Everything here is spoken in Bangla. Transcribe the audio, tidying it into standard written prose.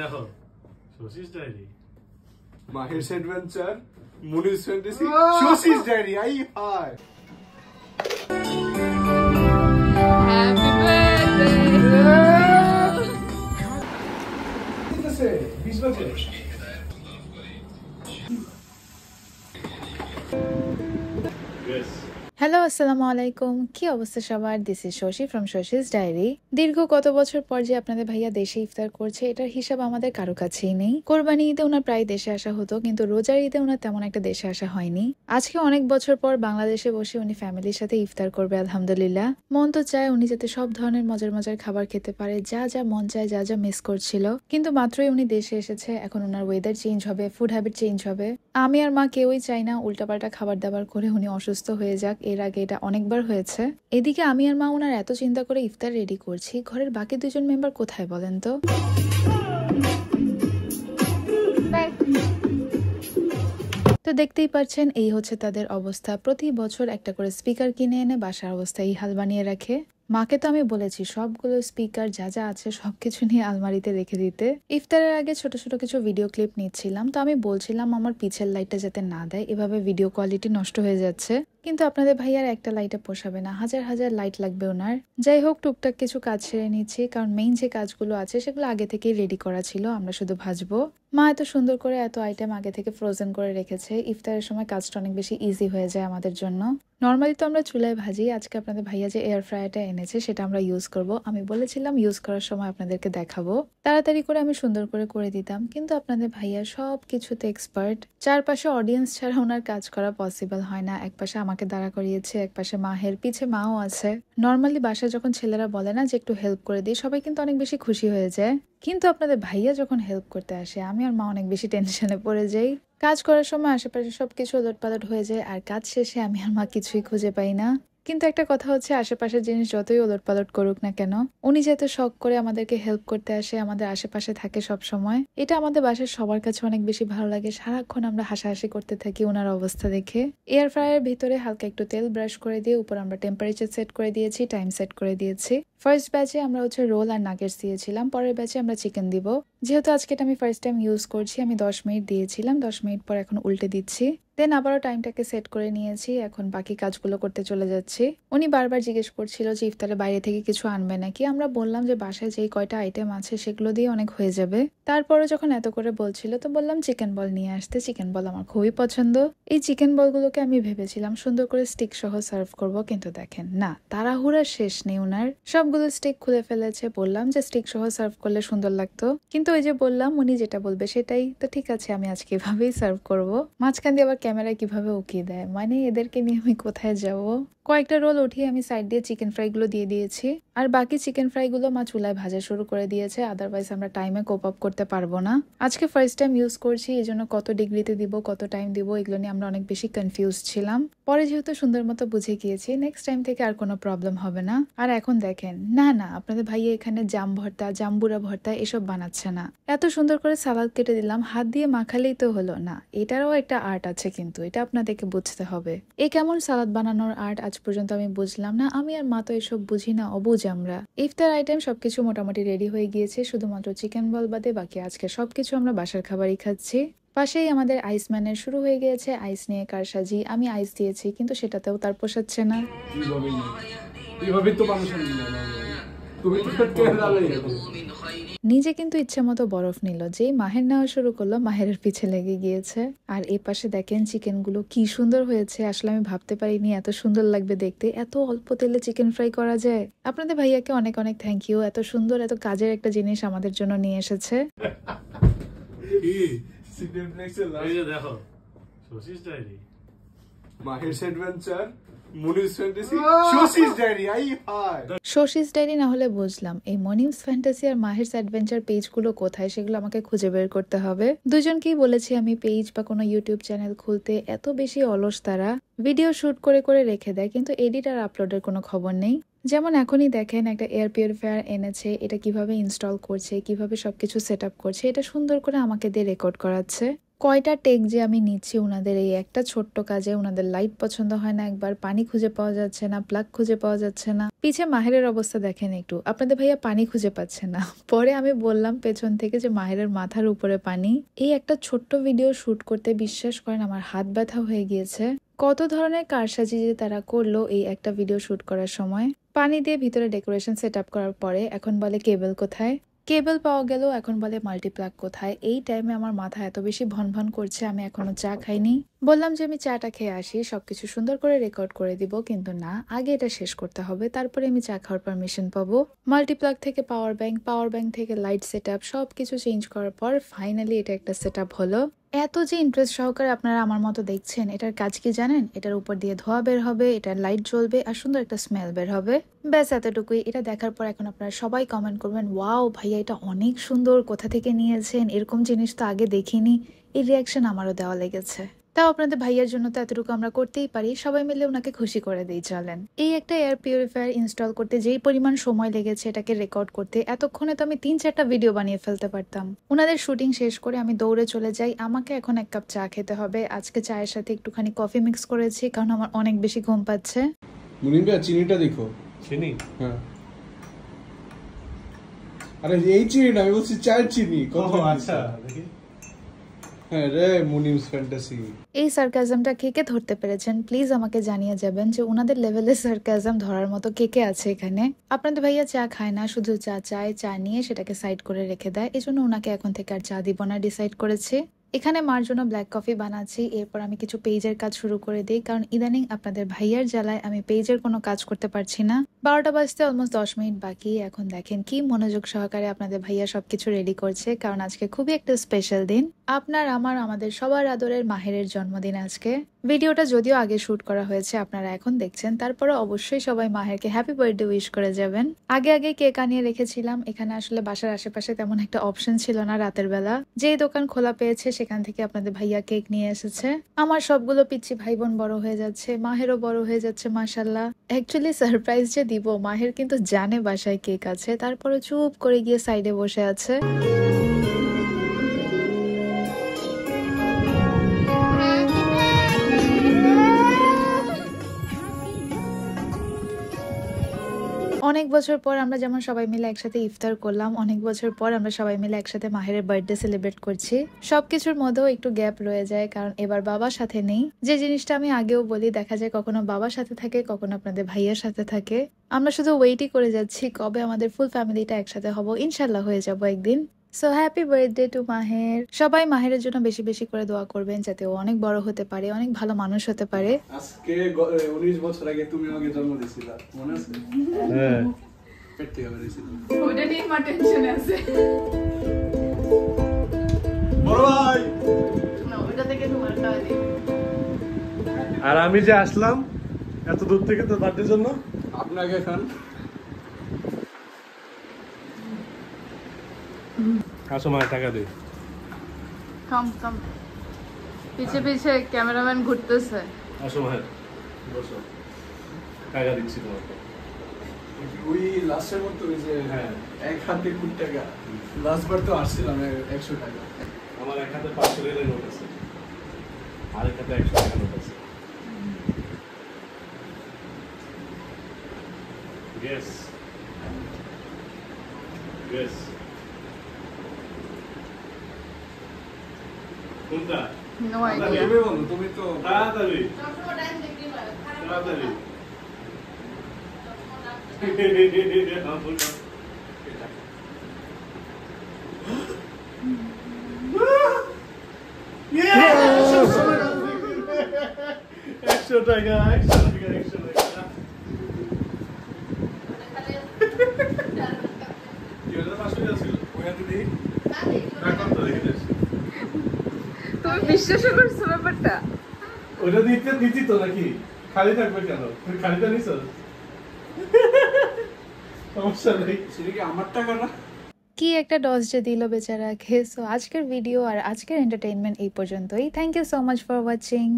দেখো Shashi's diary, Mahesh adventure, Munni's fantasy, Shashi's diary. আই হাই হ্যাপি বার্থডে। 20 বছর। হ্যালো, আসসালামু আলাইকুম। কি অবস্থা সবার? This is Shashi from Shashi's diary. দীর্ঘ কত বছর পর যে আপনাদের ভাইয়া দেশে ইফতার করছে, এটার হিসাব আমাদের কারো কাছেই নেই। কোরবানি ঈদে ওনার প্রায় দেশে আসা হতো, কিন্তু রোজার ঈদে ওনার তেমন একটা দেশে আসা হয়নি। আজকে অনেক বছর পর বাংলাদেশে বসে উনি ফ্যামিলির সাথে ইফতার করবে, আলহামদুলিল্লাহ। মন তো চায় উনি যাতে সব ধরনের মজার মজার খাবার খেতে পারে, যা যা মন চায়, যা যা মিস করছিল। কিন্তু মাত্রই উনি দেশে এসেছে, এখন ওনার ওয়েদার চেঞ্জ হবে, ফুড হ্যাবিট চেঞ্জ হবে। আমি আর মা কেউই চাই না উল্টাপাল্টা খাবার দাবার করে উনি অসুস্থ হয়ে যাক। এর আগে এটা অনেকবার হয়েছে। এদিকে আমি আর মা ওনার এত চিন্তা করে ইফতার রেডি করছি, ঘরের বাকি দুজন মেম্বার কোথায় বলেন তো? তো দেখতেই পাচ্ছেন, এই হচ্ছে তাদের অবস্থা। প্রতি বছর একটা করে স্পিকার কিনে এনে বাসার অবস্থা এই হাল বানিয়ে রাখে। মাকে তো আমি বলেছি সবগুলো স্পিকার যা যা আছে সবকিছু নিয়ে আলমারিতে রেখে দিতে। ইফতারের আগে ছোট ছোট কিছু ভিডিও ক্লিপ নিচ্ছিলাম, তো আমি বলছিলাম আমার পিছের লাইটটা যাতে না দেয়, এভাবে ভিডিও কোয়ালিটি নষ্ট হয়ে যাচ্ছে। কিন্তু আপনাদের ভাইয়ার একটা লাইটে পোষাবে না, হাজার হাজার লাইট লাগবে ওনার। যাই হোক, টুকটাক কিছু কাজ সেরে নিচ্ছি, কারণ মেইন যে কাজগুলো আছে সেগুলো আগে থেকেই রেডি করা ছিল, আমরা শুধু ভাজবো। মা এত সুন্দর করে এত আইটেম আগে থেকে ফ্রোজেন করে রেখেছে, ইফতারের সময় কাজটা অনেক বেশি ইজি হয়ে যায় আমাদের জন্য। নর্মালি তো আমরা চুলায় ভাজি, আজকে আপনাদের ভাইয়া যে এয়ার ফ্রায়ারটা এনেছে সেটা আমরা ইউজ করব। আমি বলেছিলাম ইউজ করার সময় আপনাদেরকে দেখাবো। তাড়াতাড়ি করে আমি সুন্দর করে দিতাম, কিন্তু আপনাদের ভাইয়া সব কিছুতে এক্সপার্ট। চারপাশে অডিয়েন্স ছাড়া ওনার কাজ করা পসিবল হয় না। এক পাশে আমাকে দাঁড়া করিয়েছে, এক পাশে মাহের, পিছে মাও আছে। নর্মালি বাসায় যখন ছেলেরা বলে না যে একটু হেল্প করে দিই, সবাই কিন্তু অনেক বেশি খুশি হয়ে যায়। কিন্তু আপনাদের ভাইয়া যখন হেল্প করতে আসে, আমি আর মা অনেক বেশি টেনশনে পড়ে যাই। কাজ করার সময় আশেপাশে সবকিছু ওলটপালট হয়ে যায়, আর কাজ শেষে আমি আর মা কিছুই খুঁজে পাই না। কিন্তু একটা কথা হচ্ছে, আশেপাশের জিনিস যতই ওলটপালট করুক না কেন, উনি যেহেতু শখ করে আমাদেরকে হেল্প করতে আসে, আমাদের আশেপাশে থাকে সব সময়, এটা আমাদের বাসার সবার কাছে অনেক বেশি ভালো লাগে। সারাক্ষণ আমরা হাসাহাসি করতে থাকি ওনার অবস্থা দেখে। এয়ার ফ্রায়ারের ভিতরে হালকা একটু তেল ব্রাশ করে দিয়ে উপর আমরা টেম্পারেচার সেট করে দিয়েছি, টাইম সেট করে দিয়েছি। ফার্স্ট ব্যাচে আমরা রোল আর নাগেটস দিয়েছিলাম, পরের ব্যাচে আমরা চিকেন দিব। যেহেতু আজকে এটা আমি ফার্স্ট টাইম ইউজ করছি, আমি 10 মিনিট দিয়েছিলাম, 10 মিনিট পর এখন উল্টে দিচ্ছি। দেন আবারও টাইমটাকে সেট করে নিয়েছি, এখন বাকি কাজগুলো করতে চলে যাচ্ছি। উনি বারবার জিজ্ঞেস করছিল যে ইফতারে বাইরে থেকে কিছু আনবে নাকি। আমরা বললাম যে বাসায় যেই কয়টা আইটেম আছে সেগুলো দিয়ে অনেক হয়ে যাবে। তারপরে যখন এত করে বলছিল, তো বললাম চিকেন বল নিয়ে আসতে। চিকেন বল আমার খুবই পছন্দ। এই চিকেন বলগুলোকে আমি ভেবেছিলাম সুন্দর করে স্টিক সহ সার্ভ করব, কিন্তু দেখেন না, তাড়াহুড়ার শেষ নেই উনার। সবগুলো স্টিক খুলে ফেলেছে। বললাম যে স্টিক সহ সার্ভ করলে সুন্দর লাগতো, কিন্তু ওই যে বললাম উনি যেটা বলবে সেটাই। তো ঠিক আছে, আমি আজকে এভাবেই সার্ভ করব। মাঝখান দিয়ে আবার ক্যামেরায় কিভাবে উকিয়ে দেয়, মানে এদেরকে নিয়ে আমি কোথায় যাব। কয়েকটা রোল উঠিয়ে আমি সাইড দিয়ে চিকেন ফ্রাই গুলো দিয়ে দিয়েছি, আর বাকি চিকেন ফ্রাই গুলো মা চুলায় ভাজা শুরু করে দিয়েছে। আদারওয়াইজ আমরা টাইমে কোপ আপ করতে পারবো না। আজকে ফার্স্ট টাইম ইউজ করছি, এই জন্য কত ডিগ্রিতে দিব, কত টাইম দিব, এগুলো নিয়ে আমরা অনেক বেশি কনফিউজ ছিলাম। পরে যেহেতু সুন্দর মতো বুঝে গিয়েছি, নেক্সট টাইম থেকে আর কোনো প্রবলেম হবে না। আর এখন দেখেন, না না, আপনাদের ভাইয়া এখানে জাম ভর্তা, জাম্বুরা ভর্তা এসব বানাচ্ছে না। এত সুন্দর করে সালাদ কেটে দিলাম, হাত দিয়ে মাখালেই তো হলো না। এটারও একটা আর্ট আছে, কিন্তু এটা আপনাদেরকে বুঝতে হবে। এ কেমন সালাদ বানানোর আর্ট আজ পর্যন্ত আমি বুঝলাম না। আমি আর মা তো এসব বুঝি না, অবুঝ আমরা। ইফতার আইটেম সবকিছু মোটামুটি রেডি হয়ে গিয়েছে, শুধুমাত্র চিকেন বল বাদে বাকি আজকে সবকিছু আমরা বাসার খাবারই খাচ্ছি। পাশেই আমাদের আইসম্যানের শুরু হয়ে গিয়েছে আইস নিয়ে কারসাজি। আমি আইস দিয়েছি, কিন্তু সেটাতেও তার পোষাচ্ছে না। নিজে কিন্তু ইচ্ছে মতো বরফ নিল, যেই মাহের নেওয়া শুরু করলো মাহের পিছে লেগে গিয়েছে। আর এই পাশে দেখেন চিকেন গুলো কি সুন্দর হয়েছে। আসলে আমি ভাবতে পারিনি এত সুন্দর লাগবে দেখতে, এত অল্প তেলে চিকেন ফ্রাই করা যায়। আপনাদের ভাইয়াকে অনেক অনেক থ্যাংক ইউ, এত সুন্দর এত কাজের একটা জিনিস আমাদের জন্য নিয়ে এসেছে। দেখো Shashi's diary, Mahesh adventure, Munni's fantasy, Shashi's diary. আই হাই শশীস ডায়েরি না হলে বুঝলাম এই মনিমস ফ্যান্টাসি আর মাহের অ্যাডভেঞ্চার পেজগুলো কোথায়, সেগুলো আমাকে খুঁজে বের করতে হবে। দুজনকেই বলেছি আমি পেজ বা কোনো ইউটিউব চ্যানেল খুলতে, এত বেশি অলস তারা। ভিডিও শুট করে রেখে দেয়, কিন্তু এডিট আর আপলোডের কোনো খবর নেই। যেমন এখনই দেখেন একটা এয়ার পিউরিফায়ার এনেছে, এটা কিভাবে ইনস্টল করছে, কিভাবে সবকিছু সেট আপ করছে, এটা সুন্দর করে আমাকে দিয়ে রেকর্ড করাচ্ছে। কয়টা টেক যে আমি নিচ্ছি ওনাদের এই একটা ছোট্ট কাজে। ওনাদের লাইট পছন্দ হয় না, একবার পানি খুঁজে পাওয়া যাচ্ছে না, প্লাগ খুঁজে পাওয়া যাচ্ছে না। পিছে মাহেরের অবস্থা দেখেন একটু, আপনাদের ভাইয়া পানি খুঁজে পাচ্ছে না। পরে আমি বললাম পেছন থেকে যে মাহেরের মাথার উপরে পানি। এই একটা ছোট্ট ভিডিও শুট করতে বিশ্বাস করেন আমার হাত ব্যথা হয়ে গিয়েছে। কত ধরনের কারসাজি যে তারা করলো এই একটা ভিডিও শুট করার সময়। পানি দিয়ে ভিতরে ডেকোরেশন সেট আপ করার পরে এখন বলে কেবল কোথায়, কেবল পাওয়া গেল, এখন বলে মাল্টিপ্লাগ কোথায়। এই টাইমে আমার মাথা এত বেশি ভন ভন করছে, আমি এখনো চা খাইনি। বললাম যে আমি চাটা খেয়ে আসি, সবকিছু সুন্দর করে রেকর্ড করে দিব, কিন্তু না, আগে এটা শেষ করতে হবে, তারপরে আমি চা খাওয়ার পারমিশন পাবো। মাল্টিপ্লাগ থেকে পাওয়ার ব্যাংক থেকে লাইট সেট আপ সবকিছু চেঞ্জ করার পর ফাইনালি এটা একটা সেট আপ হলো। এত যে ইন্টারেস্ট সহকারে আপনারা আমার মতো দেখছেন, এটার কাজ কি জানেন? এটার উপর দিয়ে ধোয়া বের হবে, এটার লাইট জ্বলবে আর সুন্দর একটা স্মেল বের হবে। ব্যাস এতটুকুই। এটা দেখার পর এখন আপনারা সবাই কমেন্ট করবেন, ওয়াও ভাইয়া এটা অনেক সুন্দর, কোথা থেকে নিয়েছেন, এরকম জিনিস তো আগে দেখিনি। এই রিয়াকশন আমারও দেওয়া লেগেছে। তাও আপনাদের ভাইয়ার জন্য তো এতটুকু আমরা করতেই পারি, সবাই মিলে ওনাকে খুশি করে দিই চলেন। এই একটা এয়ার পিউরিফায়ার ইনস্টল করতে যেই পরিমাণ সময় লেগেছে এটাকে রেকর্ড করতে, এতক্ষণে তো আমি 3-4টা ভিডিও বানিয়ে ফেলতে পারতাম। ওনাদের শুটিং শেষ করে আমি দৌড়ে চলে যাই, আমাকে এখন 1 কাপ চা খেতে হবে। আজকে চায়ের সাথে একটুখানি কফি মিক্স করেছি কারণ আমার অনেক বেশি ঘুম পাচ্ছে। মুনিম ভাই চিনিটা দেখো। চিনি? হ্যাঁ। আরে এই চিনি না, আমি বলছি চায়ের চিনি। কত আচ্ছা দেখি। হ্যাঁ রে, মুনিমস ফ্যান্টাসি। এই সার্কাজমটা কে কে ধরতে পেরেছেন প্লিজ আমাকে জানিয়ে যাবেন যে ওনাদের লেভেলের সার্কাজম ধরার মতো কে কে আছে এখানে। আপনাদের ভাইয়া চা খায় না, শুধু চা চায়, চা নিয়ে সেটাকে সাইড করে রেখে দেয়, এজন্য ওনাকে এখন থেকে আর চা দিব না ডিসাইড করেছি। এখানে মার জন্য ব্ল্যাক কফি বানাচ্ছি, এরপর আমি কিছু পেজের কাজ শুরু করে দিই, কারণ ইদানিং আপনাদের ভাইয়ার জ্বালায় আমি পেজের কোনো কাজ করতে পারছি না। 12টা বাজতে অলমোস্ট 10 মিনিট বাকি। এখন দেখেন কি মনোযোগ সহকারে আপনাদের ভাইয়া সবকিছু রেডি করছে, কারণ আজকে খুবই একটা স্পেশাল দিন। আপনার আমাদের সবার আদরের মাহেরের জন্মদিন আজকে। ভিডিওটা যদিও আগে শুট করা হয়েছে, আপনারা এখন দেখছেন, তারপরে অবশ্যই সবাই মাহেরকে হ্যাপি বার্থডে উইশ করে যাবেন। আগে কেক আনিয়ে রেখেছিলাম, এখানে আসলে বাসার আশেপাশে তেমন একটা অপশন ছিল না রাতের বেলা। যেই দোকান খোলা পেয়েছে সেখান থেকে আপনাদের ভাইয়া কেক নিয়ে এসেছে। আমার সবগুলো পিচ্ছি ভাই বোন বড় হয়ে যাচ্ছে, মাহেরও বড় হয়ে যাচ্ছে মাশাল্লাহ। অ্যাকচুয়ালি সারপ্রাইজ যে দিব, মাহের কিন্তু জানে বাসায় কেক আছে, তারপরে চুপ করে গিয়ে সাইডে বসে আছে। অনেক বছর পর আমরা যেমন সবাই মিলে একসাথে ইফতার করলাম, অনেক বছর পর আমরা সবাই মিলে একসাথে মাহেরের বার্থডে সেলিব্রেট করছি। সবকিছুর মধ্যেও একটু গ্যাপ রয়ে যায়, কারণ এবার বাবার সাথে নেই। যে জিনিসটা আমি আগেও বলি, দেখা যায় কখনো বাবার সাথে থাকে, কখনো আপনাদের ভাইয়ের সাথে থাকে। আমরা শুধু ওয়েটই করে যাচ্ছি কবে আমাদের ফুল ফ্যামিলিটা একসাথে হব। ইনশাল্লাহ হয়ে যাবো একদিন। সো হ্যাপি বার্থডে টু মাহের। সবাই মাহেরের জন্য বেশি বেশি করে দোয়া করবেন, যাতে ও অনেক বড় হতে পারে, অনেক ভালো মানুষ হতে পারে। আজকে 19 বছর আগে তুমি আমাকে জন্ম দিয়েছিলা, মনে আছে? হ্যাঁ। পেট থেকে বেরিয়েছিল। ওটা নিয়ে মা টেনশনে আছে। বড় ভাই না, ওটা থেকে তোমার খাওয়া দিই। আর আমি যে আসলাম এত দূর থেকে তো বার্থডের জন্য, আপনাকে খান। আসো মা টাকা দে। কম পিছে পিছে ক্যামেরাম্যান ঘুরতেছে। আসো মা বসো, টাকা দিচ্ছি তোমাকে। ওই লাস্টের মতো ওই যে হ্যাঁ 1 হাতে 20 টাকা, লাস্টবার তো আসছিলাম 100 টাকা। আমার এক হাতে 500 টাকার নোট আছে, আর এক হাতে 100 টাকার নোট আছে। Yes. কোনটা? নো তুমি বলো, তুমি তো তাড়াতাড়ি। একশো টাকা। তুমি বিশ্বাস করছো ব্যাপারটা? ওটা দিতি তো নাকি? খালি থাকবে কেন? তুমি খালিটা নিছো? সমস্যা নেই। সেটা কি আমার টাকা না? কি একটা ডজ যে দিল বেচারাকে। সো আজকের ভিডিও আর আজকের এন্টারটেইনমেন্ট এই পর্যন্তই। Thank you so much for watching.